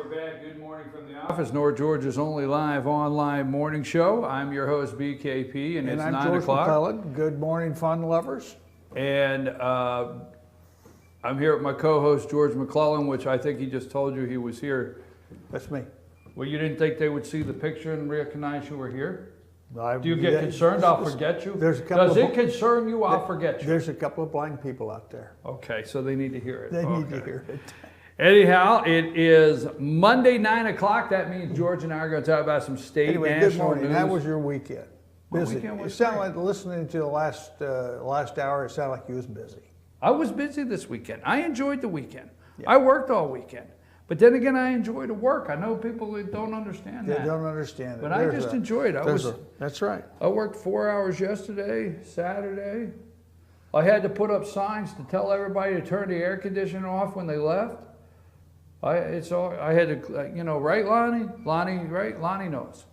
we're back. Good morning from the office. North Georgia's only live online morning show. I'm your host, BKP, and it's 9 o'clock. And I'm George McClellan. Good morning, fun lovers. And I'm here with my co-host, George McClellan, which I think he just told you he was here. That's me. Well, you didn't think they would see the picture and recognize you were here? Do you get Yeah, concerned I'll forget you? There's a couple Does it concern you I'll forget you? There's a couple of blind people out there. Okay, so they need to hear it. They need to hear it. Anyhow, it is Monday, 9 o'clock. That means George and I are going to talk about some state Anyway, national good morning. news. How was your weekend? My Busy. weekend was It sounded great. like listening to the last hour. It sounded like you was busy. I was busy this weekend. I enjoyed the weekend. Yeah. I worked all weekend. But then again, I enjoy to work. I know people that don't understand They that. don't understand it. But I just enjoyed it. That's right. I worked 4 hours yesterday, Saturday. I had to put up signs to tell everybody to turn the air conditioner off when they left. I had to, right, Lonnie? Lonnie, right? Lonnie knows.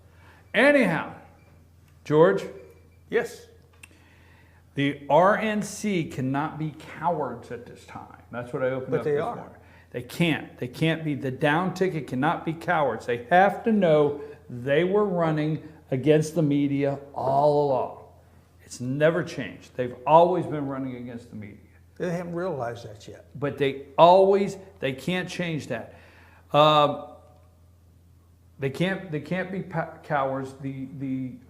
Anyhow, George, Yes. the RNC cannot be cowards at this time. That's what I opened up But they this are. morning. They can't. They can't be. The down ticket cannot be cowards. They have to know they were running against the media all along. It's never changed. They've always been running against the media. They haven't realized that yet. But they can't change that. They can't be cowards.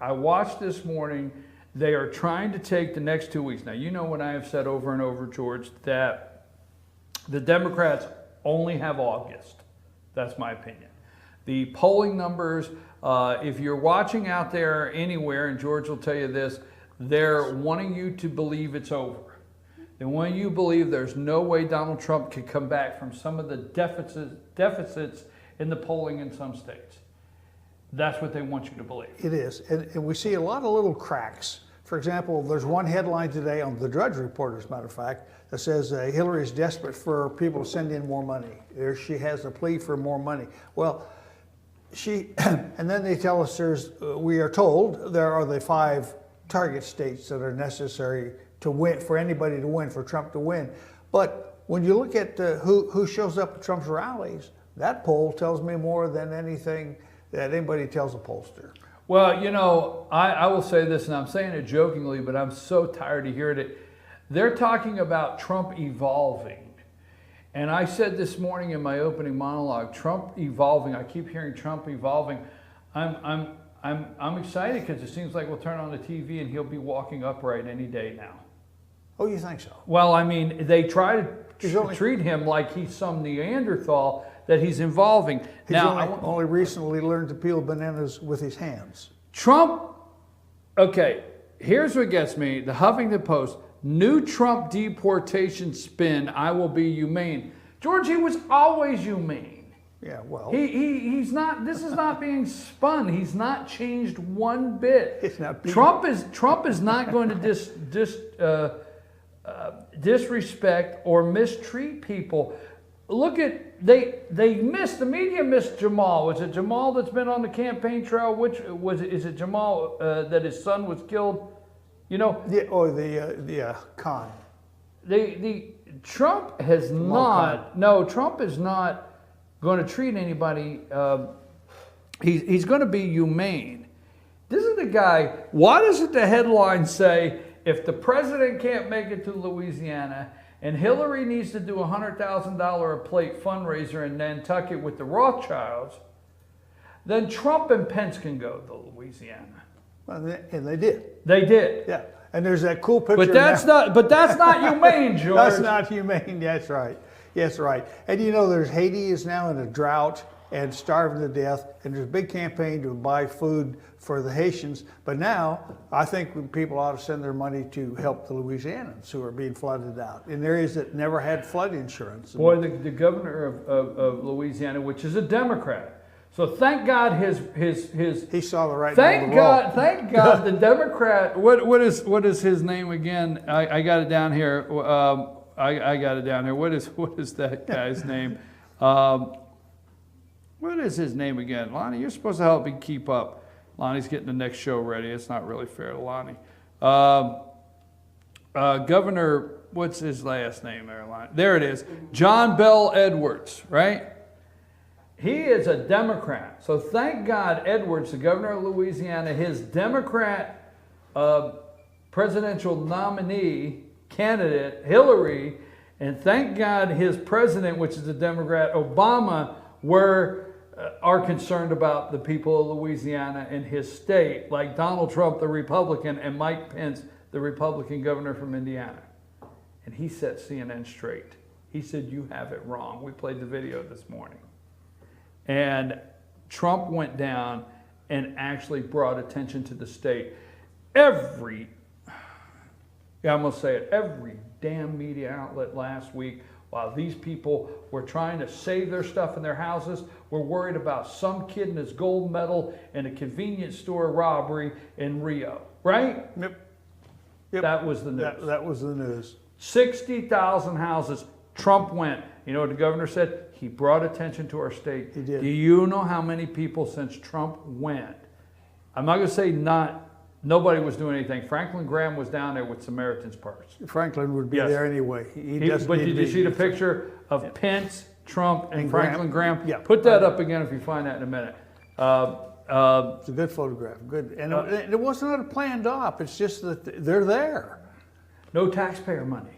I watched this morning, they are trying to take the next 2 weeks. Now, you know what I have said over and over, George, that the Democrats only have August. That's my opinion. The polling numbers, if you're watching out there anywhere, and George will tell you this, they're wanting you to believe it's over. They want you to believe there's no way Donald Trump can come back from some of the deficits in the polling in some states. That's what they want you to believe. It is. And we see a lot of little cracks. For example, there's one headline today on the Drudge Report, as a matter of fact, that says Hillary is desperate for people to send in more money. There she has a plea for more money. Well, and then they tell us we are told there are the 5 target states that are necessary to win, for anybody to win, for Trump to win. But when you look at who shows up at Trump's rallies, that poll tells me more than anything that anybody tells a pollster. Well, I will say this, and I'm saying it jokingly, but I'm so tired of hearing it. They're talking about Trump evolving. And I said this morning in my opening monologue, Trump evolving. I keep hearing Trump evolving. I'm excited because it seems like we'll turn on the TV and he'll be walking upright any day now. Oh, you think so? Well, I mean, they try to treat him like he's some Neanderthal that he's evolving. He's only recently learned to peel bananas with his hands. Trump, okay, here's what gets me. The Huffington Post, new Trump deportation spin, I will be humane. George, he was always humane. Yeah, well. He's not, this is not being spun. He's not changed one bit. It's not being... Trump is not going to disrespect or mistreat people. Look at, the media missed Jamal. Was it Jamal that's been on the campaign trail? Is it Jamal that his son was killed? You know? Khan. Trump has Trump is not going to treat anybody, he's going to be humane. This is the guy, why doesn't the headline say, if the president can't make it to Louisiana and Hillary needs to do a $100,000 a plate fundraiser in Nantucket with the Rothschilds, then Trump and Pence can go to Louisiana. Well, and they did. They did. Yeah. And there's that cool picture. But that's not humane, George. That's not humane. That's right. That's right. And Haiti is now in a drought and starving to death, and there's a big campaign to buy food for the Haitians. But now, I think people ought to send their money to help the Louisianans who are being flooded out in areas that never had flood insurance. Boy, the governor of Louisiana, which is a Democrat. So thank God he saw the right. Thank God the Democrat. What is his name again? I got it down here. I got it down here. What is that guy's name? What is his name again? Lonnie, you're supposed to help me keep up. Lonnie's getting the next show ready. It's not really fair to Lonnie. Governor, what's his last name there, Lonnie? There it is. John Bell Edwards, right? He is a Democrat. So thank God Edwards, the governor of Louisiana, his Democrat presidential nominee candidate, Hillary, and thank God his president, which is a Democrat, Obama, are concerned about the people of Louisiana and his state, like Donald Trump, the Republican, and Mike Pence, the Republican governor from Indiana. And he set CNN straight. He said, you have it wrong. We played the video this morning. And Trump went down and actually brought attention to the state. Every damn media outlet last week, while these people were trying to save their stuff in their houses, were worried about some kid and his gold medal in a convenience store robbery in Rio, right? Yep. That was the news. That was the news. 60,000 houses. Trump went. You know what the governor said? He brought attention to our state. He did. Do you know how many people since Trump went? I'm not going to say nobody was doing anything. Franklin Graham was down there with Samaritan's Purse. Franklin would be Yes. there anyway. But did you see the picture of Pence, Trump, and Franklin Graham? Yeah. Put that up again if you find that in a minute. It's a good photograph. Good. And it wasn't a planned op. It's just that they're there. No taxpayer money.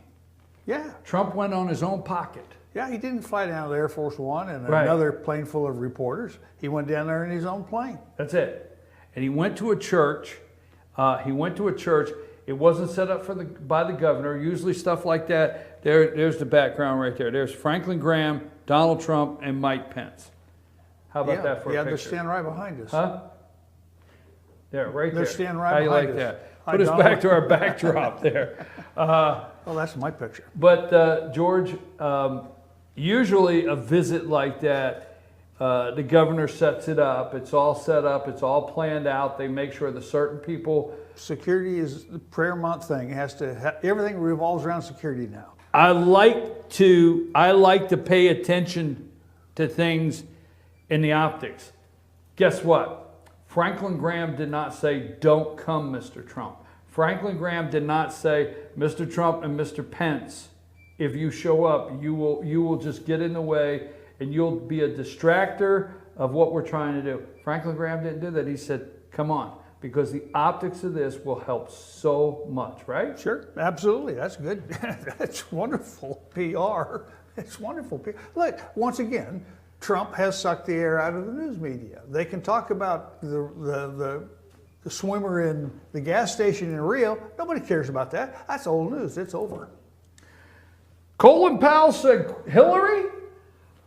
Yeah. Trump went on his own pocket. Yeah, he didn't fly down to Air Force One and Right. another plane full of reporters. He went down there in his own plane. That's it. And he went to a church. It wasn't set up by the governor. Usually stuff like that. There's the background right there. There's Franklin Graham, Donald Trump, and Mike Pence. How about that for a yeah, picture? they're standing right behind us. Huh? There, right there. They're standing right How you behind like us. that? Hi, Put us Donald. back to our backdrop there. Oh, that's my picture. But George, usually a visit like that, the governor sets it up. It's all set up. It's all planned out. They make sure that certain people. Security is the paramount thing. It has to. Everything revolves around security now. I like to pay attention to things in the optics. Guess what? Franklin Graham did not say, "Don't come, Mr. Trump." Franklin Graham did not say, "Mr. Trump and Mr. Pence, if you show up, you will just get in the way and you'll be a distractor of what we're trying to do." Franklin Graham didn't do that. He said, "Come on, because the optics of this will help so much," right? Sure, absolutely. That's good. That's wonderful PR. It's wonderful PR. Look, once again, Trump has sucked the air out of the news media. They can talk about the swimmer in the gas station in Rio. Nobody cares about that. That's old news. It's over. Colin Powell said, "Hillary,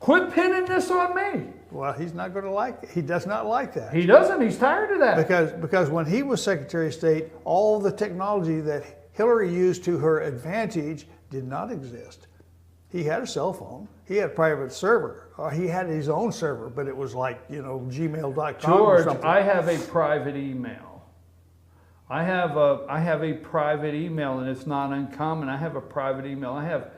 quit pinning this on me." Well, he's not going to like it. He does not like that. He doesn't. He's tired of that. Because when he was Secretary of State, all the technology that Hillary used to her advantage did not exist. He had a cell phone. He had a private server. He had his own server, but it was like, gmail.com or George, something. I have a private email. I have a private email, and it's not uncommon. I have a private email. I have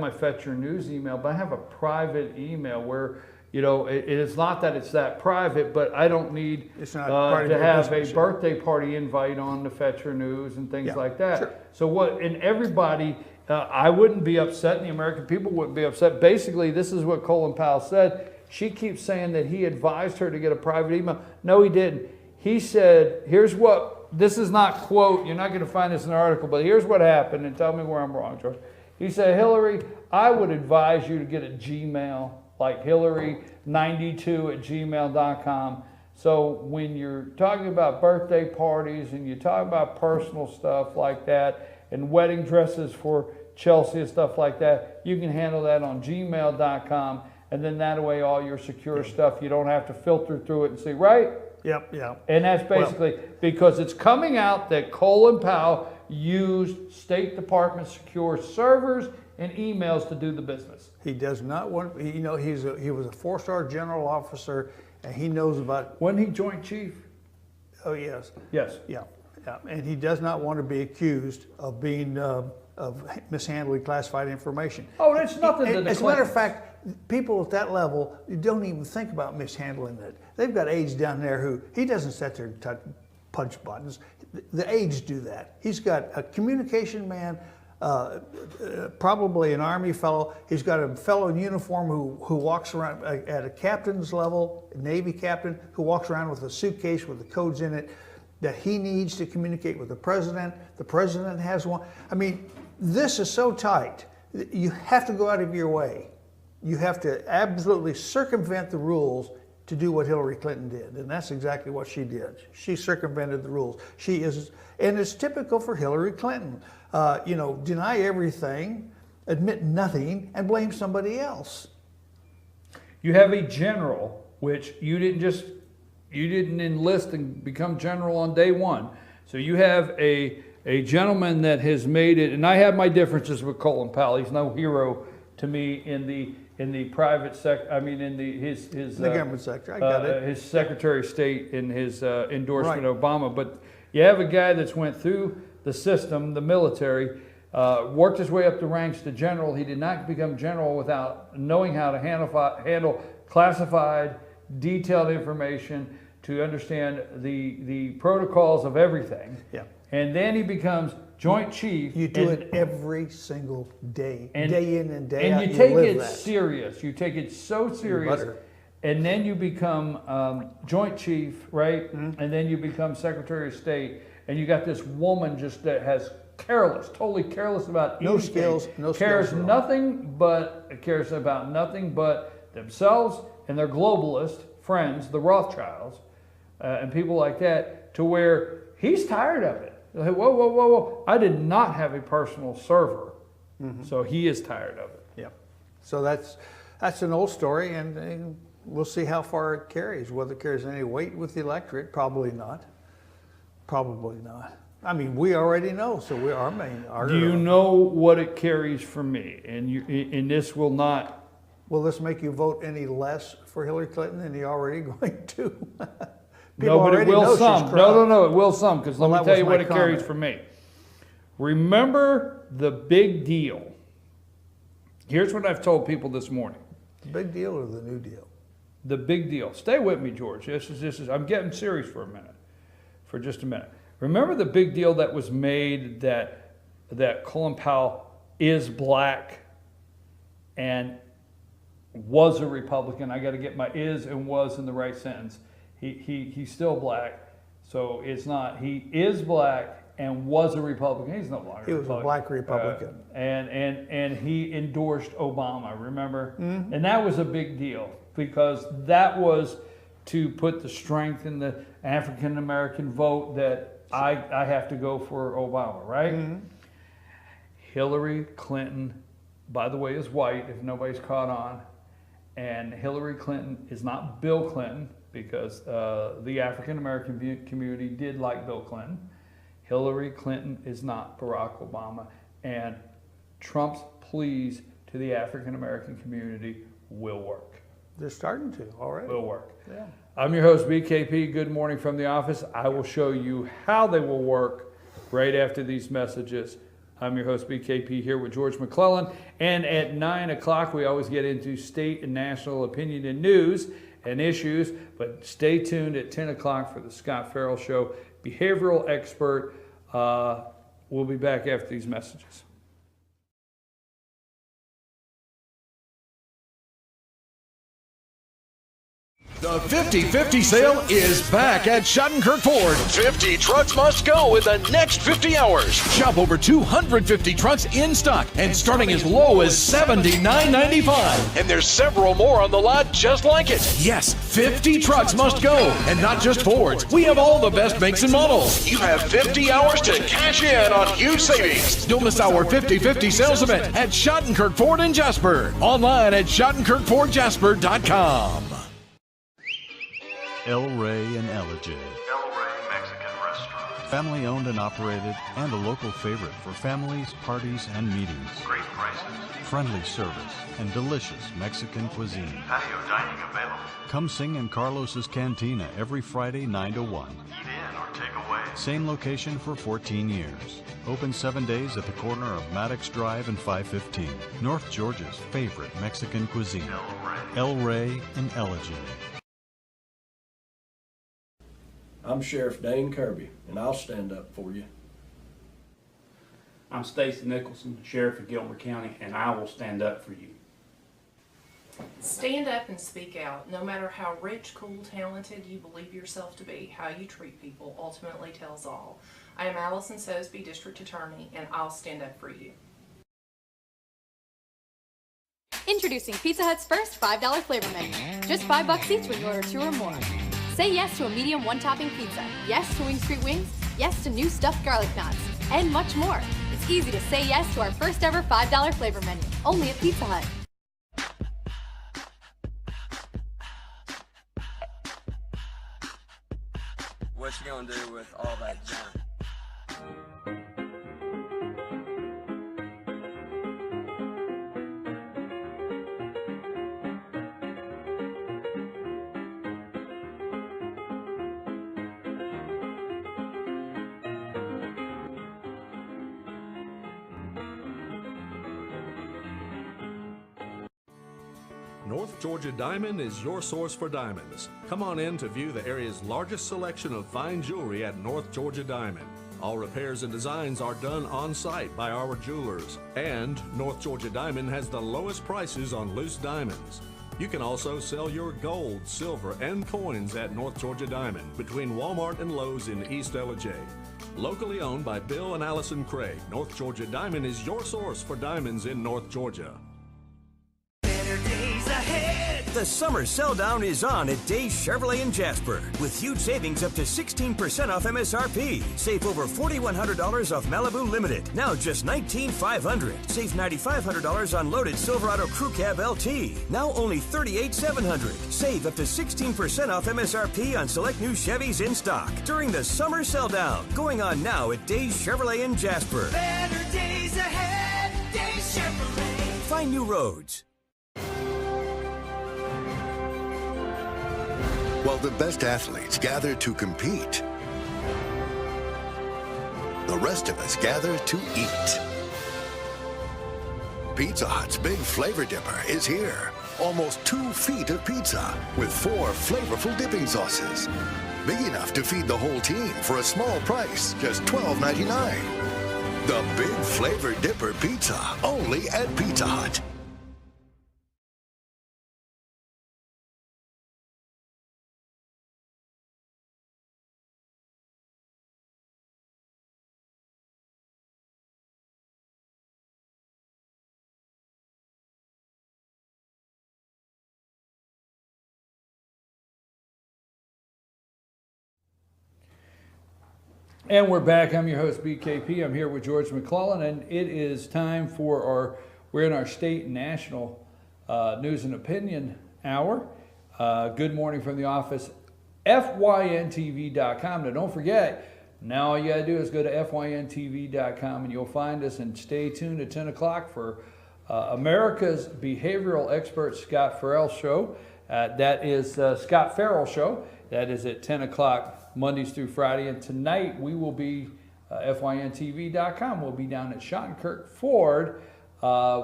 my Fetch Your News email, but I have a private email where, it is not that it's that private, but I don't need It's not part of to your have business, a birthday party invite on the Fetch Your News and things Yeah, like that. sure. So and everybody, I wouldn't be upset, and the American people wouldn't be upset. Basically, this is what Colin Powell said. She keeps saying that he advised her to get a private email. No, he didn't. He said, this is not quote, you're not going to find this in the article, but here's what happened, and tell me where I'm wrong, George. He said, "Hillary, I would advise you to get a Gmail, like Hillary92@gmail.com. So when you're talking about birthday parties and you talk about personal stuff like that and wedding dresses for Chelsea and stuff like that, you can handle that on gmail.com. And then that way all your secure stuff, you don't have to filter through it and see," right? Yep, yeah. And that's basically because it's coming out that Colin Powell used State Department secure servers and emails to do the business. He does not want, he was a 4-star general officer, and he knows about, When he Joint Chief? oh yes, Yes. yeah. And he does not want to be accused of being, of mishandling classified information. Oh, that's nothing to the As a matter of Clintons. fact, people at that level don't even think about mishandling it. They've got aides down there who, he doesn't sit there and punch buttons. The aides do that. He's got a communication man, probably an Army fellow. He's got a fellow in uniform who walks around at a captain's level, a Navy captain, who walks around with a suitcase with the codes in it that he needs to communicate with the president. The president has one. I mean, this is so tight. You have to go out of your way. You have to absolutely circumvent the rules to do what Hillary Clinton did. And that's exactly what she did. She circumvented the rules. She is, and it's typical for Hillary Clinton. Deny everything, admit nothing, and blame somebody else. You have a general, which you didn't enlist and become general on day one. So you have a gentleman that has made it, and I have my differences with Colin Powell. He's no hero to me in the private sector. I mean, in his the government sector. I got it. His Secretary of State in his endorsement of Obama. But you have a guy that's went through the system, the military, worked his way up the ranks to general. He did not become general without knowing how to handle classified, detailed information, to understand the protocols of everything. Yeah. And then he becomes Joint Chief. You do it every single day, day in and day out. And you take it serious. You take it so serious. And then you become Joint Chief, right? Mm-hmm. And then you become Secretary of State. And you got this woman just that has totally careless about anything. Cares about nothing but themselves and their globalist friends, the Rothschilds, and people like that, to where he's tired of it. Like, whoa. I did not have a personal server. Mm-hmm. So he is tired of it. Yeah. So that's an old story, and we'll see how far it carries. Whether it carries any weight with the electorate, probably not. Probably not. I mean, we already know, so we are main. Do you know what it carries for me? And this will not. Will this make you vote any less for Hillary Clinton than you're already going to? No, but it will some. No, it will some, because let me tell you what it carries for me. Remember the big deal. Here's what I've told people this morning. The big deal or the new deal? The big deal. Stay with me, George. This is. I'm getting serious for just a minute. Remember the big deal that was made that Colin Powell is black and was a Republican. I got to get my is and was in the right sentence. He's still black, so it's not. He is black and was a Republican. He's no longer. He was a black Republican. And he endorsed Obama. Remember, mm-hmm. And that was a big deal because that was to put the strength in the African American vote that I have to go for Obama, right? Mm-hmm. Hillary Clinton, by the way, is white, if nobody's caught on. And Hillary Clinton is not Bill Clinton, because the African American community did like Bill Clinton. Hillary Clinton is not Barack Obama. And Trump's pleas to the African American community will work. They're starting to already. Will work. Yeah. I'm your host, BKP. Good morning from the office. I will show you how they will work right after these messages. I'm your host, BKP, here with George McClellan. And at 9 o'clock, we always get into state and national opinion and news and issues. But stay tuned at 10 o'clock for the Scott Farrell Show, behavioral expert. We'll be back after these messages. The 50-50 sale is back at Schottenkirk Ford. 50 trucks must go in the next 50 hours. Shop over 250 trucks in stock and starting as low as $79.95. And there's several more on the lot just like it. Yes, 50 trucks must go, and not just Fords. We have all the best makes and models. You have 50 hours to cash in on huge savings. Don't miss our 50-50 sales event at Schottenkirk Ford in Jasper. Online at SchottenkirkFordJasper.com. El Rey and Elijah. El Rey Mexican Restaurant. Family owned and operated, and a local favorite for families, parties, and meetings. Great prices. Friendly service and delicious Mexican cuisine. Patio dining available. Come sing in Carlos's Cantina every Friday 9 to 1. Eat in or take away. Same location for 14 years. Open 7 days at the corner of Maddox Drive and 515. North Georgia's favorite Mexican cuisine. El Rey and Elijah. I'm Sheriff Dane Kirby, and I'll stand up for you. I'm Stacy Nicholson, Sheriff of Gilmer County, and I will stand up for you. Stand up and speak out. No matter how rich, cool, talented you believe yourself to be, how you treat people ultimately tells all. I am Allison Sosby, District Attorney, and I'll stand up for you. Introducing Pizza Hut's first $5 flavor menu. Just $5 each when you order 2 or more. Say yes to a medium one-topping pizza. Yes to Wing Street Wings. Yes to new stuffed garlic knots. And much more. It's easy to say yes to our first ever $5 flavor menu. Only at Pizza Hut. What you gonna do with all that junk? North Georgia Diamond is your source for diamonds. Come on in to view the area's largest selection of fine jewelry at North Georgia Diamond. All repairs and designs are done on site by our jewelers. And North Georgia Diamond has the lowest prices on loose diamonds. You can also sell your gold, silver, and coins at North Georgia Diamond between Walmart and Lowe's in East LJ. Locally owned by Bill and Allison Craig, North Georgia Diamond is your source for diamonds in North Georgia. The summer sell down is on at Days Chevrolet in Jasper with huge savings up to 16% off MSRP. Save over $4,100 off Malibu Limited, now just $19,500. Save $9,500 on loaded Silverado Crew Cab LT, now only $38,700. Save up to 16% off MSRP on select new Chevys in stock during the summer sell down, going on now at Days Chevrolet in Jasper. Better days ahead, Days Chevrolet. Find new roads. While the best athletes gather to compete, the rest of us gather to eat. Pizza Hut's Big Flavor Dipper is here. Almost 2 feet of pizza with 4 flavorful dipping sauces. Big enough to feed the whole team for a small price, just $12.99. The Big Flavor Dipper Pizza, only at Pizza Hut. And we're back. I'm your host, BKP. I'm here with George McClellan, and it is time for we're in our state and national news and opinion hour. Good morning from the office, FYNTV.com. Now, don't forget, now all you got to do is go to FYNTV.com, and you'll find us, and stay tuned at 10 o'clock for America's behavioral expert, Scott Farrell show. That is Scott Farrell show. That is at 10 o'clock. Mondays through Friday, and tonight we will be FYNTV.com. We'll be down at Schottenkirk Ford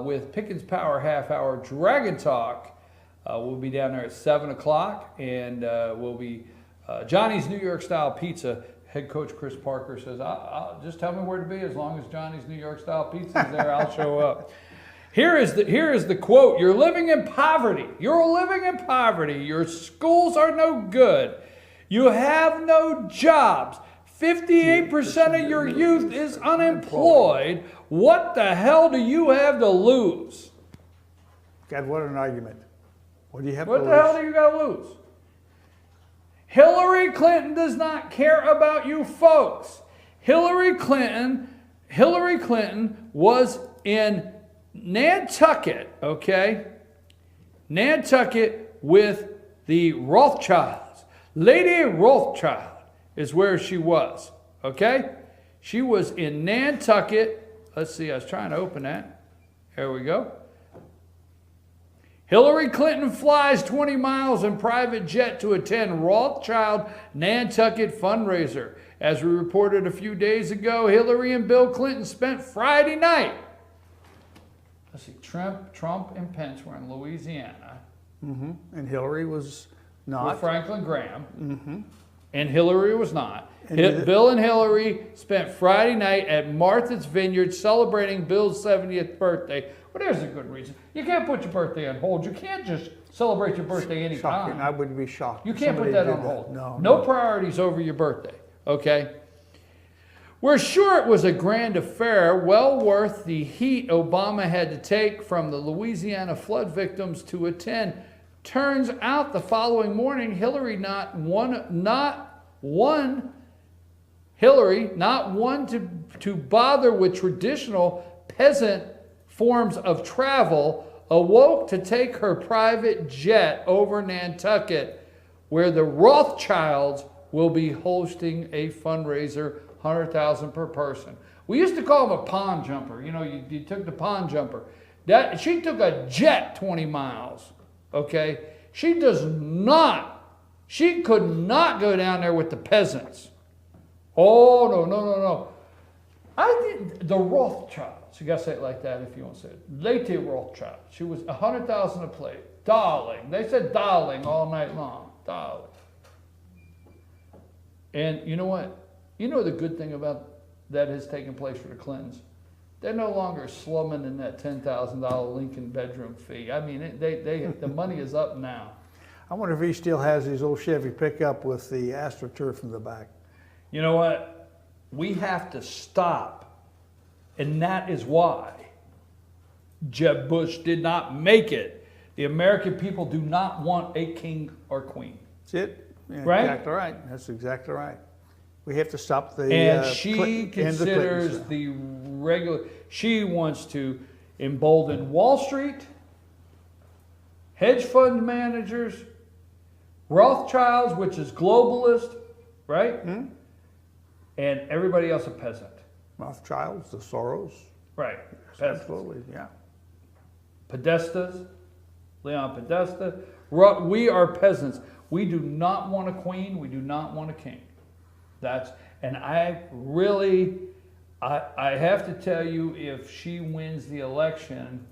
with Pickens Power Half Hour Dragon Talk. We'll be down there at 7 o'clock, and we'll be Johnny's New York Style Pizza. Head coach Chris Parker says, I'll just tell me where to be. As long as Johnny's New York Style Pizza is there, I'll show up. Here is the quote. You're living in poverty. You're living in poverty. Your schools are no good. You have no jobs. 58% of your youth is unemployed. What the hell do you have to lose? God, what an argument. What do you have to What lose? the hell do you got to lose? Hillary Clinton does not care about you folks. Hillary Clinton was in Nantucket, okay? Nantucket with the Rothschilds. Lady Rothschild is where she was, okay? She was in Nantucket. Let's see, I was trying to open that. There we go. Hillary Clinton flies 20 miles in private jet to attend Rothschild Nantucket fundraiser. As we reported a few days ago, Hillary and Bill Clinton spent Friday night. Let's see, Trump and Pence were in Louisiana. And Hillary was not. With Franklin Graham. and Hillary was not. And Bill and Hillary spent Friday night at Martha's Vineyard celebrating Bill's 70th birthday. Well, there's a good reason. You can't put your birthday on hold. You can't just celebrate your birthday anytime. Shocking. I would be shocked. You if can't put somebody that did on hold. No. No priorities over your birthday, okay? We're sure it was a grand affair, well worth the heat Obama had to take from the Louisiana flood victims to attend. Turns out the following morning, Hillary not one to bother with traditional peasant forms of travel, awoke to take her private jet over Nantucket, where the Rothschilds will be hosting a fundraiser, $100,000 per person. We used to call them a pond jumper. You know, you took the pond jumper. She took a jet 20 miles, okay? She could not go down there with the peasants. Oh, no. The Rothschilds, you gotta say it like that if you want to say it. Lady Rothschild. She was $100,000 a plate. Darling. They said darling all night long. Darling. And you know what? You know the good thing about that has taken place for the Clintons? They're no longer slumming in that $10,000 Lincoln bedroom fee. I mean, the money is up now. I wonder if he still has his old Chevy pickup with the AstroTurf in the back. You know what? We have to stop. And that is why Jeb Bush did not make it. The American people do not want a king or queen. That's it. Yeah, right? Exactly right. That's exactly right. We have to stop the. And she considers the regular. She wants to embolden Wall Street, hedge fund managers, Rothschilds, which is globalist, right? Hmm? And everybody else a peasant. Rothschilds, the Soros. Right. Absolutely, yeah. Podestas, Leon Podesta. We are peasants. We do not want a queen. We do not want a king. And I really, I have to tell you, if she wins the election,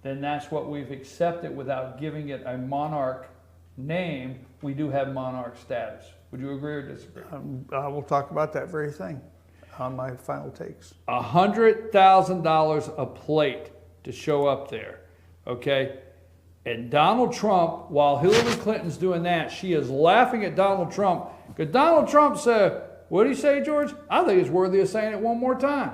then that's what we've accepted without giving it a monarch name. We do have monarch status. Would you agree or disagree? I will talk about that very thing on my final takes. $100,000 a plate to show up there, okay? And Donald Trump, while Hillary Clinton's doing that, she is laughing at Donald Trump, because Donald Trump said, what did he say, George? I think it's worthy of saying it one more time.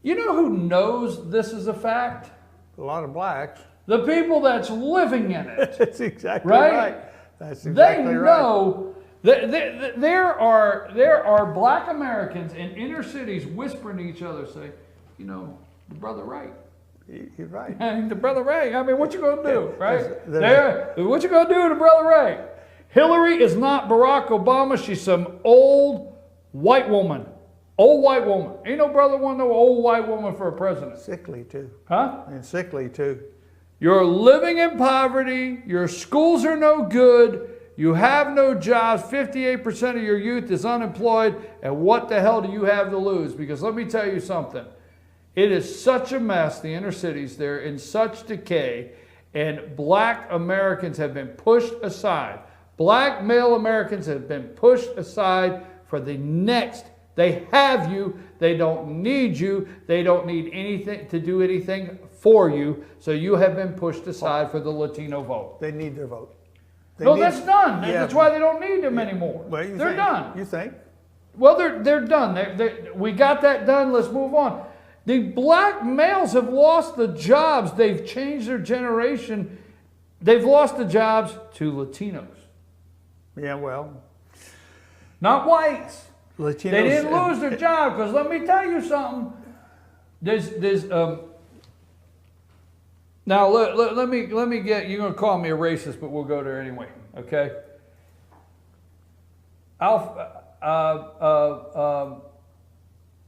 You know who knows this is a fact? A lot of blacks. The people that's living in it. That's exactly right. That's exactly they right. know there are black Americans in inner cities whispering to each other, say, you know, the brother right. He's right. The brother right. I mean, what you gonna do, right? What you gonna do to brother right? Hillary is not Barack Obama. She's some old white woman. Old white woman. Ain't no brother want no old white woman for a president. Sickly too. Huh? And sickly too. You're living in poverty. Your schools are no good. You have no jobs. 58% of your youth is unemployed. And what the hell do you have to lose? Because let me tell you something. It is such a mess, the inner cities. They're in such decay. And black Americans have been pushed aside. Black male Americans have been pushed aside for the next. They have you. They don't need you. They don't need anything to do anything for you. So you have been pushed aside for the Latino vote. They need their vote. That's done. Yeah. That's why they don't need them anymore. Well, they're done. You think? Well, they're done. We got that done. Let's move on. The black males have lost the jobs. They've changed their generation. They've lost the jobs to Latinos. Yeah, well. Not whites. Latinos, they didn't lose their job, because let me tell you something. Now let me get, you're going to call me a racist, but we'll go there anyway, okay?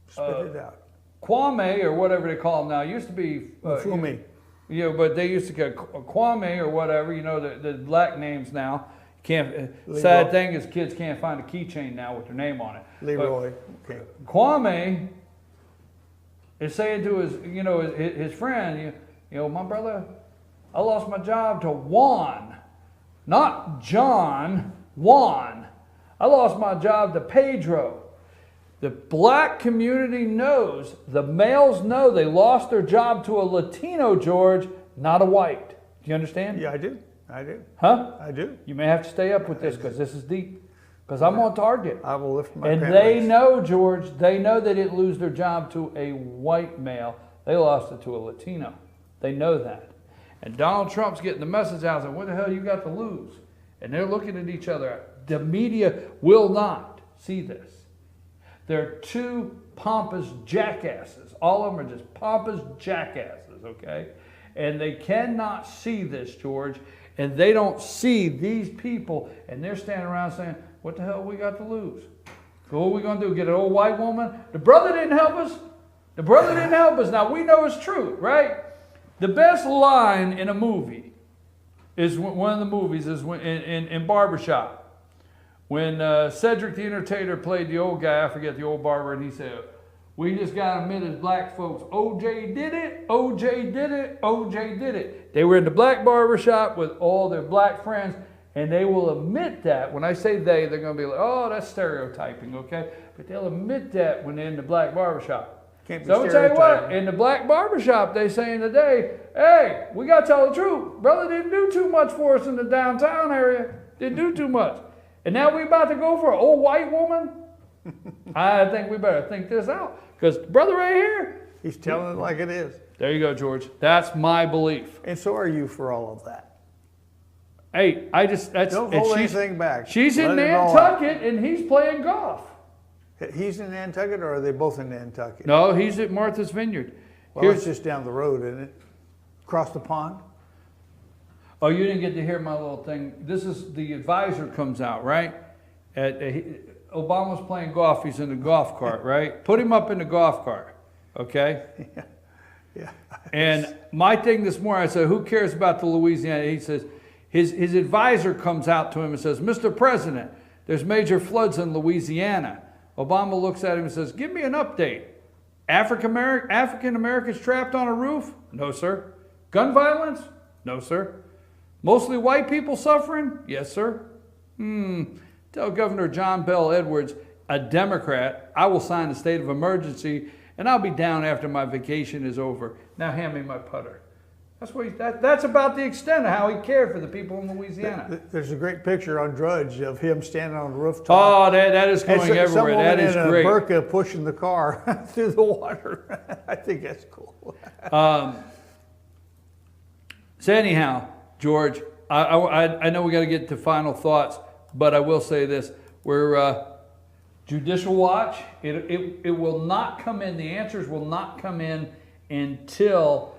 Spit it out. Kwame, or whatever they call him now, used to be Fumi. You know, but they used to get Kwame or whatever. You know, the black names now. Sad thing is, kids can't find a keychain now with their name on it. Leroy. Okay. Kwame is saying to his friend, you know, my brother, I lost my job to Juan, not John, Juan. I lost my job to Pedro. The black community knows, the males know they lost their job to a Latino, George, not a white. Do you understand? Yeah, I do. I do. Huh? I do. You may have to stay up with this because this is deep. Because I'm on target. I will lift my And pant they legs. know, George, they know they didn't lose their job to a white male. They lost it to a Latino. They know that. And Donald Trump's getting the message out saying, what the hell you got to lose? And they're looking at each other. The media will not see this. They're two pompous jackasses. All of them are just pompous jackasses, okay? And they cannot see this, George. And they don't see these people. And they're standing around saying, what the hell we got to lose? So what are we going to do? Get an old white woman? The brother didn't help us. The brother didn't help us. Now, we know it's true, right? The best line in a movie is one of the movies is in Barbershop. When Cedric the Entertainer played the old guy, I forget the old barber, and he said, we just got to admit as black folks, OJ did it, OJ did it, OJ did it. They were in the black barbershop with all their black friends, and they will admit that. When I say they're going to be like, oh, that's stereotyping, okay? But they'll admit that when they're in the black barbershop. Can't be So I'll tell you what, stereotyping. in the black barbershop, they saying today, hey, we got to tell the truth. Brother didn't do too much for us in the downtown area. Didn't do too much. And now we about to go for an old white woman? I think we better think this out. Because brother right here. He's telling it like it is. There you go, George. That's my belief. And so are you for all of that. Hey, Don't hold anything back. She's in Let it all out. Nantucket and he's playing golf. He's in Nantucket, or are they both in Nantucket? No, he's at Martha's Vineyard. Well, it's just down the road, isn't it? Across the pond. Oh, you didn't get to hear my little thing. This is the advisor comes out, right? Obama's playing golf. He's in the golf cart, right? Put him up in the golf cart, okay? Yeah. And my thing this morning, I said, who cares about the Louisiana? He says, his advisor comes out to him and says, Mr. President, there's major floods in Louisiana. Obama looks at him and says, give me an update. African Americans trapped on a roof? No, sir. Gun violence? No, sir. Mostly white people suffering? Yes, sir. Tell Governor John Bell Edwards, a Democrat, I will sign a state of emergency and I'll be down after my vacation is over. Now hand me my putter. That's about the extent of how he cared for the people in Louisiana. There's a great picture on Drudge of him standing on the rooftop. Oh, that is going everywhere. That is great. Some woman in a burqa pushing the car through the water. I think that's cool. So anyhow, George, I know we got to get to final thoughts, but I will say this: we're Judicial Watch. It will not come in. The answers will not come in until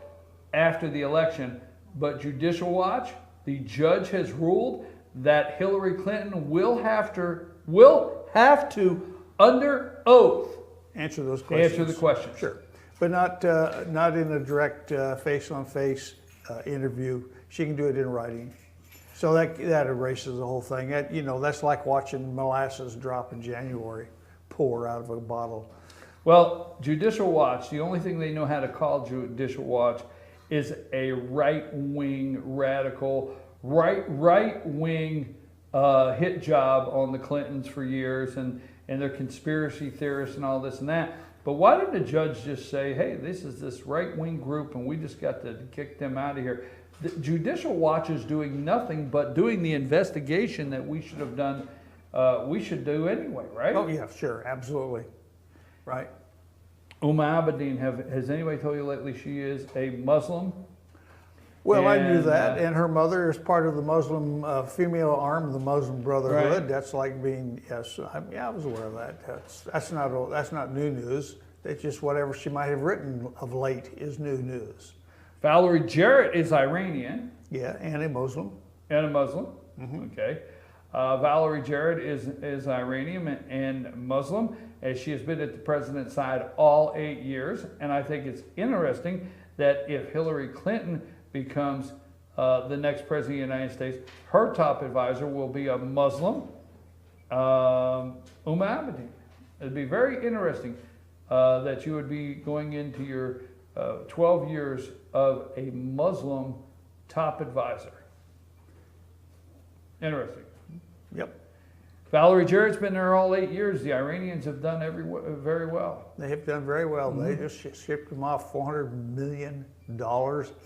after the election. But Judicial Watch, the judge has ruled that Hillary Clinton will have to under oath answer those questions. Answer the questions. Sure, but not in a direct face-on-face interview. She can do it in writing. So that erases the whole thing. That's like watching molasses drop in January, pour out of a bottle. Well, Judicial Watch, the only thing they know how to call Judicial Watch is a right-wing radical, right-wing hit job on the Clintons for years, and they're conspiracy theorists and all this and that. But why didn't the judge just say, hey, this is this right-wing group and we just got to kick them out of here? The Judicial Watch is doing nothing but doing the investigation that we should have done, we should do anyway, right? Oh, yeah, sure, absolutely. Right. Abedin, has anybody told you lately she is a Muslim? Well, I knew that, and her mother is part of the Muslim female arm of the Muslim Brotherhood. Right. That's like being, I was aware of that. That's not new news. That's just whatever she might have written of late is new news. Valerie Jarrett is Iranian. Yeah, and a Muslim. And a Muslim. Mm-hmm. Okay. Valerie Jarrett is Iranian and Muslim, as she has been at the president's side all 8 years. And I think it's interesting that if Hillary Clinton becomes the next president of the United States, her top advisor will be a Muslim, Abedin. It'd be very interesting that you would be going into your 12 years of a Muslim top advisor. Interesting. Yep. Valerie Jarrett's been there all 8 years. The Iranians have done very well. They have done very well. They just shipped them off $400 million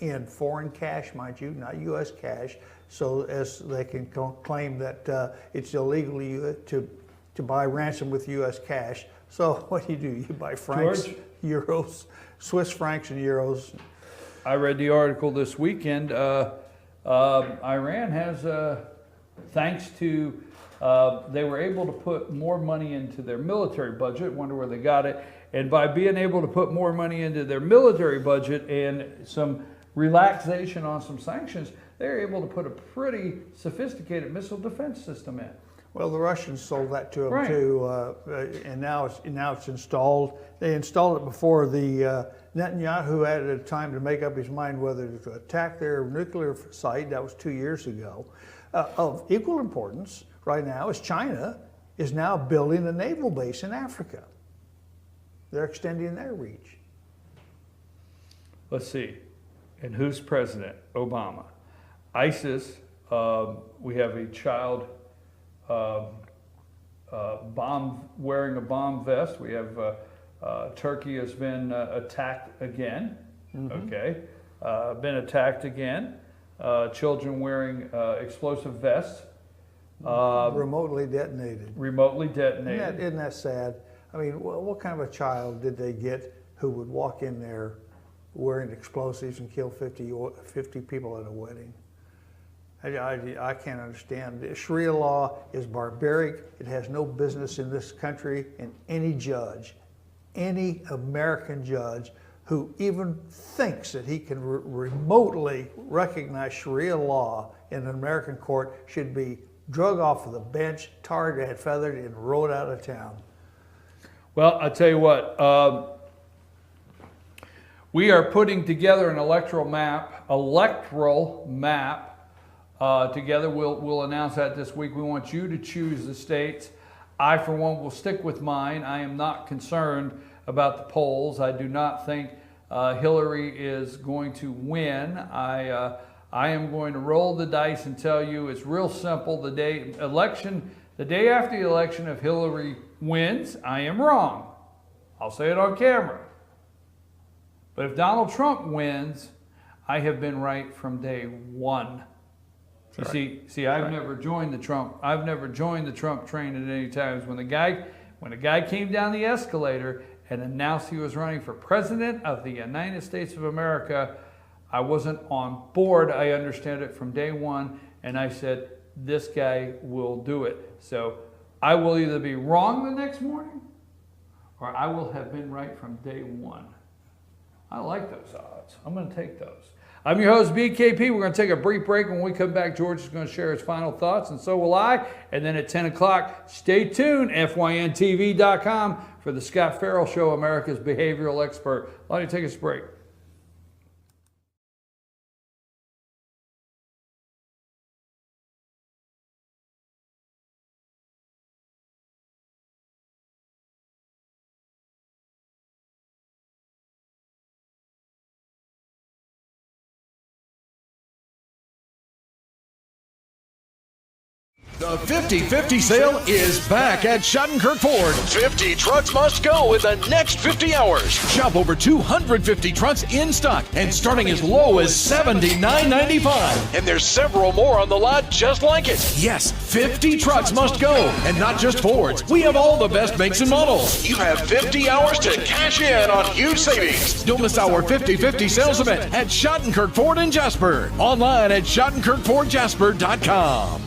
in foreign cash, mind you, not U.S. cash, so as they can claim that it's illegal to buy ransom with U.S. cash. So what do? You buy francs, euros, Swiss francs and euros. I read the article this weekend. Iran has, thanks to they were able to put more money into their military budget. Wonder where they got it. And by being able to put more money into their military budget and some relaxation on some sanctions, they're able to put a pretty sophisticated missile defense system in. Well, the Russians sold that to them too, and now it's installed. They installed it before the Netanyahu had a time to make up his mind whether to attack their nuclear site. That was 2 years ago. Of equal importance right now is China is now building a naval base in Africa. They're extending their reach. Let's see. And who's president? Obama. ISIS, we have a child wearing a bomb vest. We have Turkey has been attacked again. Okay. Been attacked again. Children wearing explosive vests. Remotely detonated. Remotely detonated. Isn't that sad? I mean, what kind of a child did they get who would walk in there wearing explosives and kill 50 people at a wedding? I can't understand. Sharia law is barbaric. It has no business in this country, and any judge, any American judge who even thinks that he can remotely recognize Sharia law in an American court should be drug off of the bench, tarred and feathered, and rode out of town. Well, I'll tell you what, we are putting together an electoral map together. We'll announce that this week. We want you to choose the states. I, for one, will stick with mine. I am not concerned about the polls. I do not think Hillary is going to win. I am going to roll the dice and tell you it's real simple. The day after the election, if Hillary wins, I am wrong. I'll say it on camera. But if Donald Trump wins, I have been right from day one. You see, I've never joined the Trump train at any times. When a guy came down the escalator and announced he was running for president of the United States of America, I wasn't on board. I understand it from day one, and I said, this guy will do it. So I will either be wrong the next morning, or I will have been right from day one. I like those odds. I'm going to take those. I'm your host, BKP. We're going to take a brief break. When we come back, George is going to share his final thoughts, and so will I. And then at 10 o'clock, stay tuned, FYNTV.com, for the Scott Farrell Show, America's behavioral expert. Let me take us a break. The 50-50 sale is back at Schottenkirk Ford. 50 trucks must go in the next 50 hours. Shop over 250 trucks in stock and starting as low as $79.95. And there's several more on the lot just like it. Yes, 50 trucks must go. And not just Fords. We have all the best makes and models. You have 50 hours to cash in on huge savings. Don't miss our 50-50 sales event at Schottenkirk Ford in Jasper. Online at SchottenkirkFordJasper.com.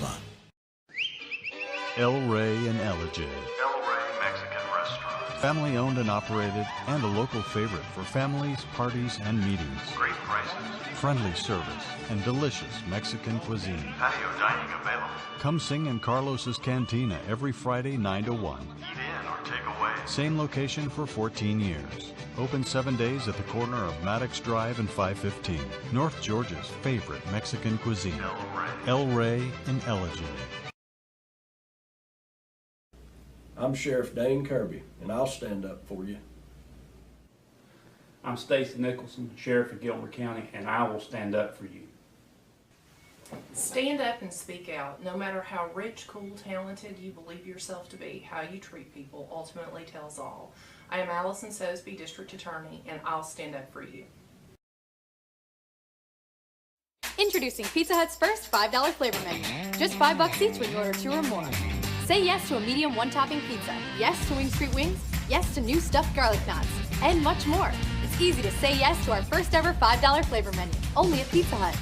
El Rey and Ellijay. El Rey Mexican Restaurant. Family owned and operated, and a local favorite for families, parties, and meetings. Great prices. Friendly service and delicious Mexican cuisine. Patio dining available. Come sing in Carlos's Cantina every Friday 9 to 1. Eat in or take away. Same location for 14 years. Open 7 days at the corner of Maddox Drive and 515. North Georgia's favorite Mexican cuisine. El Rey and Ellijay. I'm Sheriff Dane Kirby, and I'll stand up for you. I'm Stacy Nicholson, Sheriff of Gilmer County, and I will stand up for you. Stand up and speak out. No matter how rich, cool, talented you believe yourself to be, how you treat people ultimately tells all. I am Allison Sosby, District Attorney, and I'll stand up for you. Introducing Pizza Hut's first $5 flavor menu. Just $5 each when you order 2 or more. Say yes to a medium one-topping pizza. Yes to Wing Street Wings. Yes to new stuffed garlic knots. And much more. It's easy to say yes to our first ever $5 flavor menu. Only at Pizza Hut.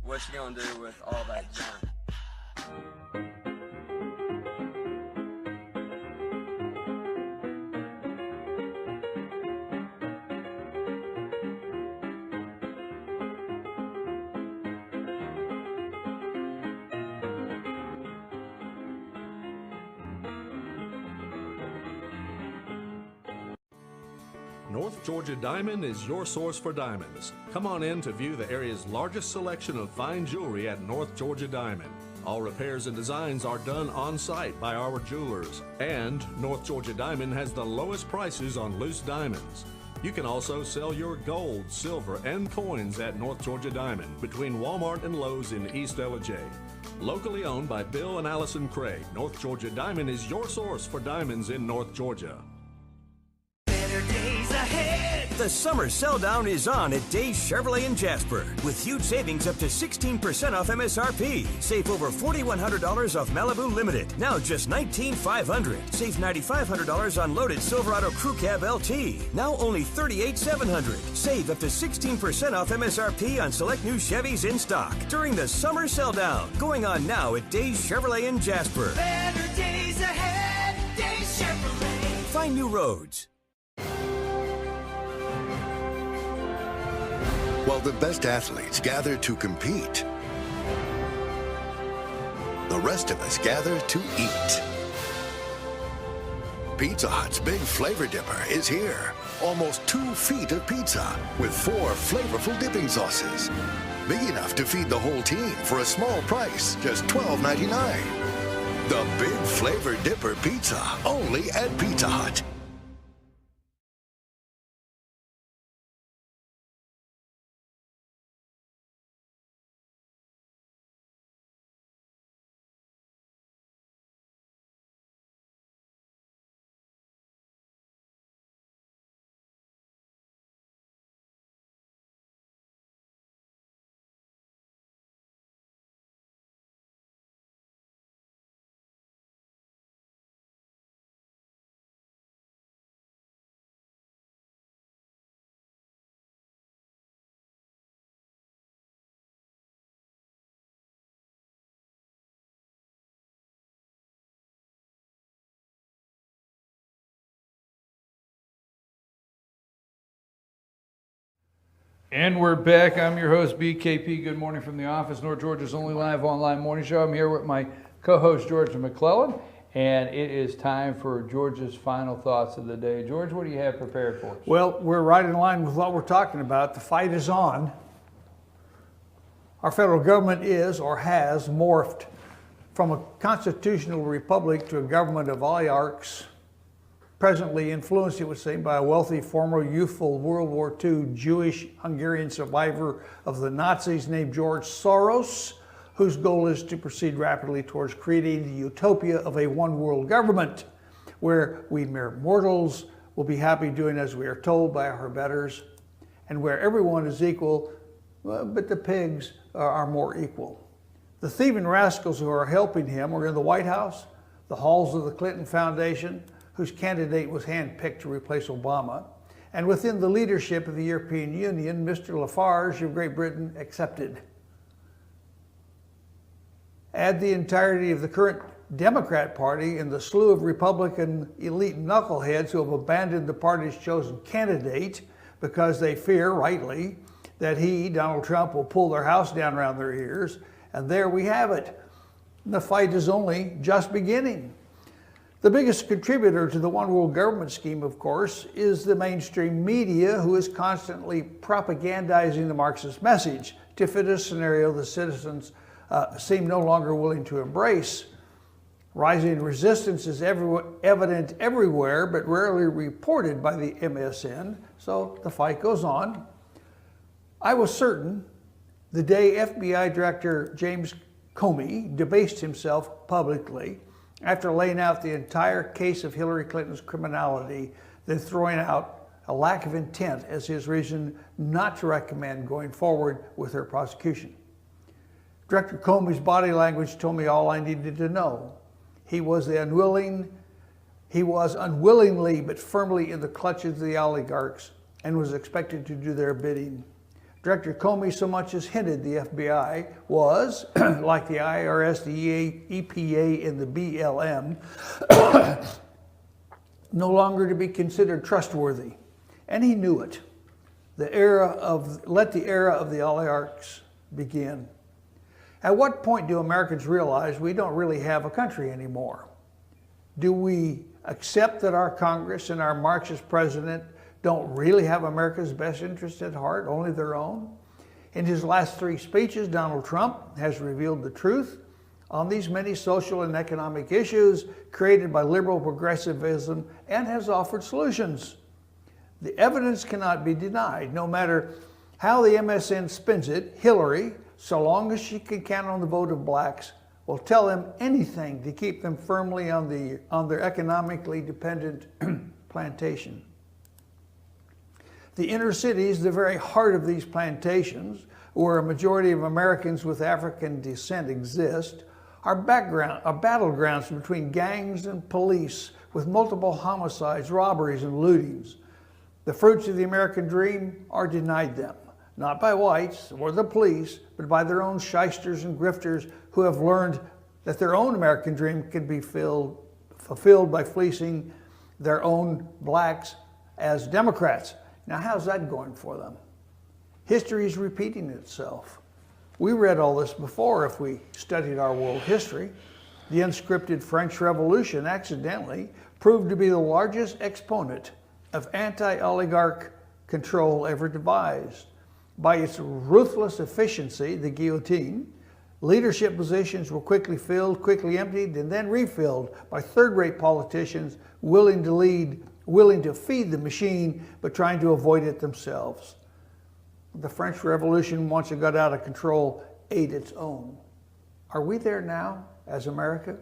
What you gonna do with all that junk? North Georgia Diamond is your source for diamonds. Come on in to view the area's largest selection of fine jewelry at North Georgia Diamond. All repairs and designs are done on site by our jewelers. And North Georgia Diamond has the lowest prices on loose diamonds. You can also sell your gold, silver, and coins at North Georgia Diamond between Walmart and Lowe's in East LJ. Locally owned by Bill and Allison Craig, North Georgia Diamond is your source for diamonds in North Georgia. The summer sell down is on at Days Chevrolet in Jasper with huge savings up to 16% off MSRP. Save over $4,100 off Malibu Limited. Now just $19,500. Save $9,500 on loaded Silverado Crew Cab LT. Now only $38,700. Save up to 16% off MSRP on select new Chevys in stock during the summer sell down. Going on now at Days Chevrolet in Jasper. Better days ahead, Days Chevrolet. Find new roads. While the best athletes gather to compete, the rest of us gather to eat. Pizza Hut's Big Flavor Dipper is here. Almost 2 feet of pizza with 4 flavorful dipping sauces. Big enough to feed the whole team for a small price, just $12.99. The Big Flavor Dipper Pizza, only at Pizza Hut. And we're back. I'm your host, BKP. Good morning from the office, North Georgia's only live online morning show. I'm here with my co-host, Georgia McClellan, and it is time for Georgia's final thoughts of the day. George, what do you have prepared for us? Well, we're right in line with what we're talking about. The fight is on. Our federal government is or has morphed from a constitutional republic to a government of oligarchs, presently influenced, it would seem, by a wealthy, former youthful World War II Jewish Hungarian survivor of the Nazis named George Soros, whose goal is to proceed rapidly towards creating the utopia of a one-world government, where we mere mortals will be happy doing as we are told by our betters, and where everyone is equal, but the pigs are more equal. The thieving rascals who are helping him are in the White House, the halls of the Clinton Foundation, whose candidate was handpicked to replace Obama, and within the leadership of the European Union, Mr. Lafarge of Great Britain accepted. Add the entirety of the current Democrat Party and the slew of Republican elite knuckleheads who have abandoned the party's chosen candidate because they fear, rightly, that he, Donald Trump, will pull their house down around their ears, and there we have it. The fight is only just beginning. The biggest contributor to the one-world government scheme, of course, is the mainstream media, who is constantly propagandizing the Marxist message to fit a scenario the citizens seem no longer willing to embrace. Rising resistance is evident everywhere, but rarely reported by the MSN, so the fight goes on. I was certain the day FBI Director James Comey debased himself publicly after laying out the entire case of Hillary Clinton's criminality, then throwing out a lack of intent as his reason not to recommend going forward with her prosecution. Director Comey's body language told me all I needed to know. He was unwillingly but firmly in the clutches of the oligarchs and was expected to do their bidding. Director Comey so much as hinted the FBI was, like the IRS, the EPA, and the BLM, no longer to be considered trustworthy. And he knew it. Let the era of the oligarchs begin. At what point do Americans realize we don't really have a country anymore? Do we accept that our Congress and our Marxist president don't really have America's best interest at heart, only their own? In his last 3 speeches, Donald Trump has revealed the truth on these many social and economic issues created by liberal progressivism and has offered solutions. The evidence cannot be denied. No matter how the MSN spins it, Hillary, so long as she can count on the vote of blacks, will tell them anything to keep them firmly on their economically dependent plantation. The inner cities, the very heart of these plantations, where a majority of Americans with African descent exist, are battlegrounds between gangs and police with multiple homicides, robberies, and lootings. The fruits of the American dream are denied them, not by whites or the police, but by their own shysters and grifters who have learned that their own American dream can be fulfilled by fleecing their own blacks as Democrats. Now, how's that going for them? History is repeating itself. We read all this before if we studied our world history. The unscripted French Revolution accidentally proved to be the largest exponent of anti-oligarch control ever devised. By its ruthless efficiency, the guillotine, leadership positions were quickly filled, quickly emptied, and then refilled by third-rate politicians willing to feed the machine, but trying to avoid it themselves. The French Revolution, once it got out of control, ate its own. Are we there now as America?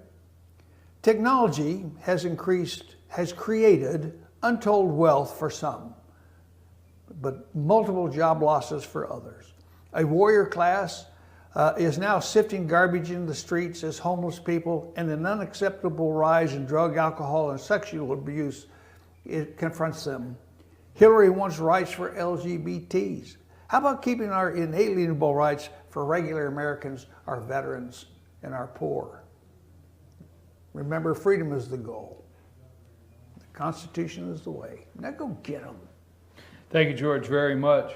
Technology has created untold wealth for some, but multiple job losses for others. A warrior class is now sifting garbage in the streets as homeless people, and an unacceptable rise in drug, alcohol, and sexual abuse it confronts them. Hillary wants rights for LGBTs. How about keeping our inalienable rights for regular Americans, our veterans, and our poor? Remember, freedom is the goal. The Constitution is the way. Now go get them. Thank you, George, very much.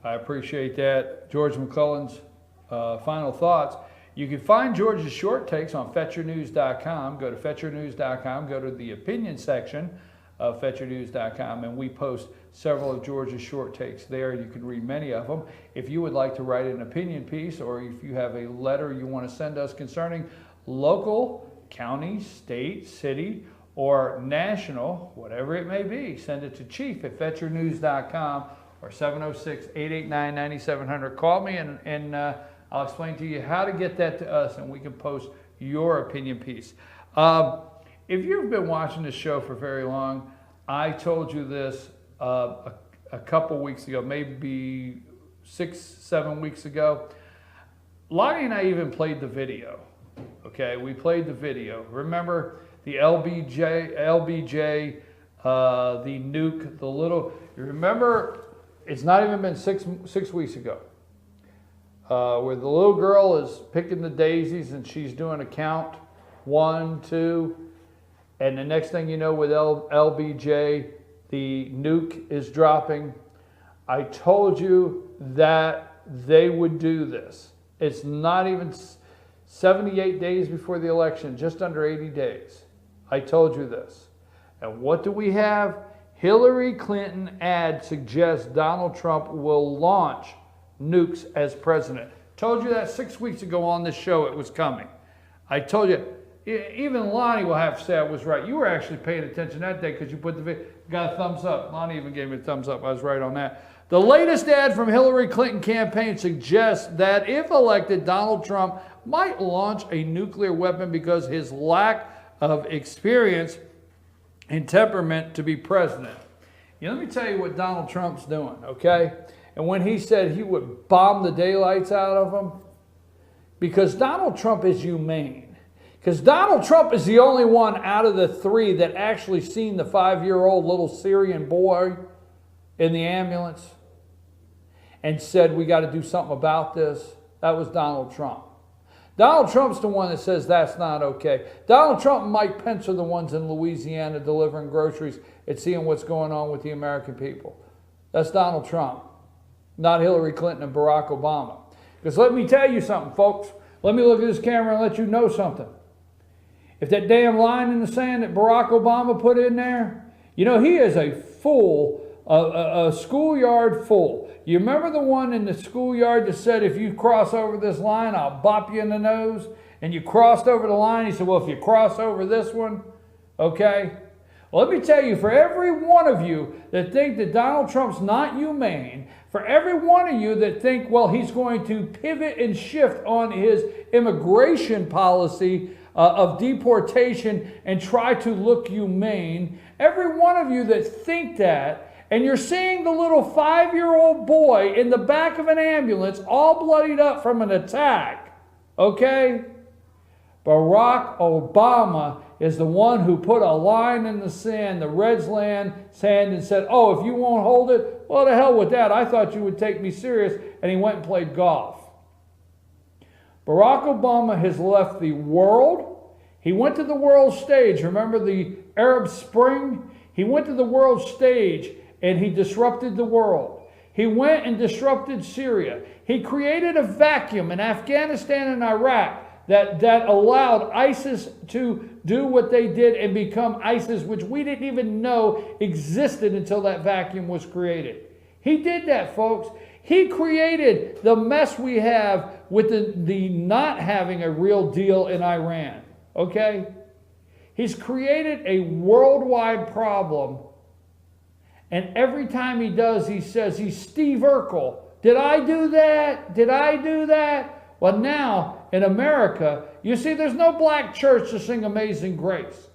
I appreciate that. George McClellan's final thoughts. You can find George's short takes on FetcherNews.com. Go to FetcherNews.com, go to the opinion section of FetcherNews.com, and we post several of George's short takes there. You can read many of them. If you would like to write an opinion piece, or if you have a letter you want to send us concerning local, county, state, city, or national, whatever it may be, send it to chief@FetcherNews.com or 706-889-9700. Call me and I'll explain to you how to get that to us, and we can post your opinion piece. If you've been watching this show for very long, I told you this a couple weeks ago, maybe 6-7 weeks ago. Lonnie and I even played the video. Okay, we played the video. Remember the LBJ, the nuke, the little. You remember? It's not even been six weeks ago, where the little girl is picking the daisies and she's doing a count, 1, 2, and the next thing you know, with LBJ, the nuke is dropping. I told you that they would do this. It's not even 78 days before the election, just under 80 days. I told you this. And what do we have? Hillary Clinton ad suggests Donald Trump will launch nukes as president. Told you that 6 weeks ago on this show it was coming. I told you, even Lonnie will have to say I was right. You were actually paying attention that day because you put the video. Got a thumbs up. Lonnie even gave me a thumbs up. I was right on that. The latest ad from Hillary Clinton campaign suggests that if elected, Donald Trump might launch a nuclear weapon because his lack of experience and temperament to be president. You know, let me tell you what Donald Trump's doing, okay? And when he said he would bomb the daylights out of them, because Donald Trump is humane. Because Donald Trump is the only one out of the three that actually seen the 5-year-old little Syrian boy in the ambulance and said, we got to do something about this. That was Donald Trump. Donald Trump's the one that says that's not okay. Donald Trump and Mike Pence are the ones in Louisiana delivering groceries and seeing what's going on with the American people. That's Donald Trump, not Hillary Clinton and Barack Obama. Because let me tell you something, folks. Let me look at this camera and let you know something. If that damn line in the sand that Barack Obama put in there, you know, he is a fool, a schoolyard fool. You remember the one in the schoolyard that said, if you cross over this line, I'll bop you in the nose? And you crossed over the line. He said, well, if you cross over this one, okay. Well, let me tell you, for every one of you that think that Donald Trump's not humane, for every one of you that think, well, he's going to pivot and shift on his immigration policy of deportation and try to look humane, every one of you that think that, and you're seeing the little 5-year-old boy in the back of an ambulance all bloodied up from an attack, okay? Barack Obama is the one who put a line in the sand, the Reds land sand, and said, oh, if you won't hold it, well, to hell with that. I thought you would take me serious. And he went and played golf. Barack Obama has left the world. He went to the world stage. Remember the Arab Spring? He went to the world stage and he disrupted the world. He went and disrupted Syria. He created a vacuum in Afghanistan and Iraq that allowed ISIS to do what they did and become ISIS, which we didn't even know existed until that vacuum was created. He did that, folks. He created the mess we have with the not having a real deal in Iran, okay? He's created a worldwide problem, and every time he does, he says, he's Steve Urkel. Did I do that? Did I do that? Well, now, in America, you see, there's no black church to sing Amazing Grace.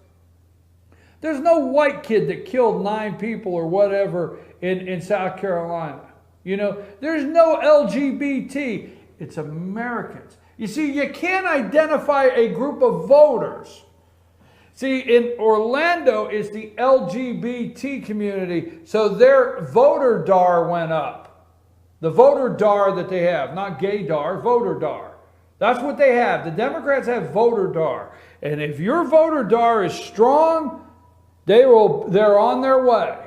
There's no white kid that killed 9 people or whatever in South Carolina. You know, there's no LGBT. It's Americans. You see, you can't identify a group of voters. See, in Orlando, it's the LGBT community, so their voter DAR went up. The voter DAR that they have, not gay DAR, voter DAR. That's what they have. The Democrats have voter DAR. And if your voter DAR is strong, they're on their way.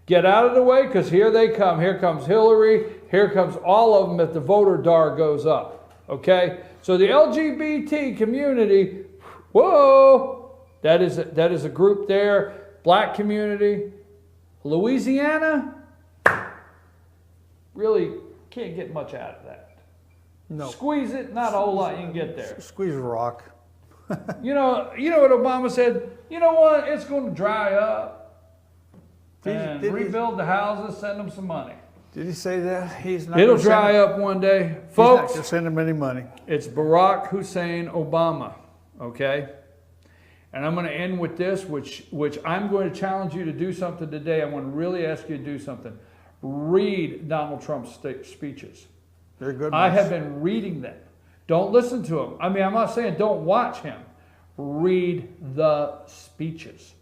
Get out of the way, because here they come. Here comes Hillary. Here comes all of them if the voter DAR goes up. Okay? So the LGBT community, whoa, that is a group there. Black community. Louisiana, really can't get much out of that. No. Squeeze it, not a whole lot you can get there. Squeeze a rock. You know what Obama said? You know what? It's going to dry up. And rebuild the houses, send them some money. Did he say that? He's not. It'll dry up one day. Folks, he's not going to send him any money. It's Barack Hussein Obama, okay? And I'm going to end with this, which I'm going to challenge you to do something today. I want to really ask you to do something. Read Donald Trump's speeches. They're good ones. I have been reading them. Don't listen to him. I mean, I'm not saying don't watch him. Read the speeches,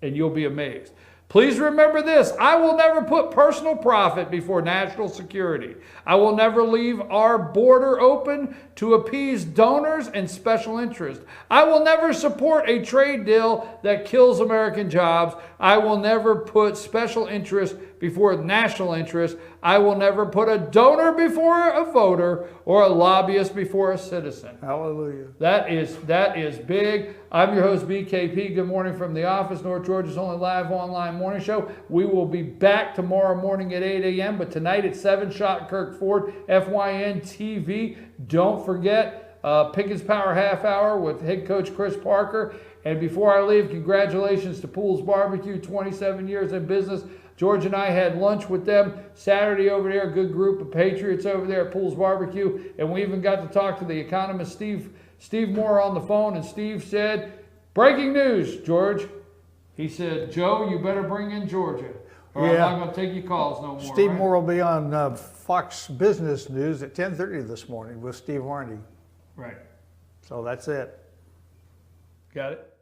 and you'll be amazed. Please remember this. I will never put personal profit before national security. I will never leave our border open to appease donors and special interests. I will never support a trade deal that kills American jobs. I will never put special interests before national interests. I will never put a donor before a voter or a lobbyist before a citizen. Hallelujah. That is big. I'm your host, BKP. Good morning from the office, North Georgia's only live online morning show. We will be back tomorrow morning at 8 a.m., but tonight at 7, Shot Kirk Ford, FYN TV. Don't forget, Pickens Power Half Hour with head coach Chris Parker. And before I leave, congratulations to Pools Barbecue, 27 years in business. George and I had lunch with them Saturday over there, a good group of patriots over there at Pools Barbecue. And we even got to talk to the economist Steve Moore on the phone. And Steve said, breaking news, George. He said, Joe, you better bring in Georgia, or I'm not going to take your calls no more. Steve right? Moore will be on Fox Business News at 10:30 this morning with Steve Warney. Right. So that's it. Got it?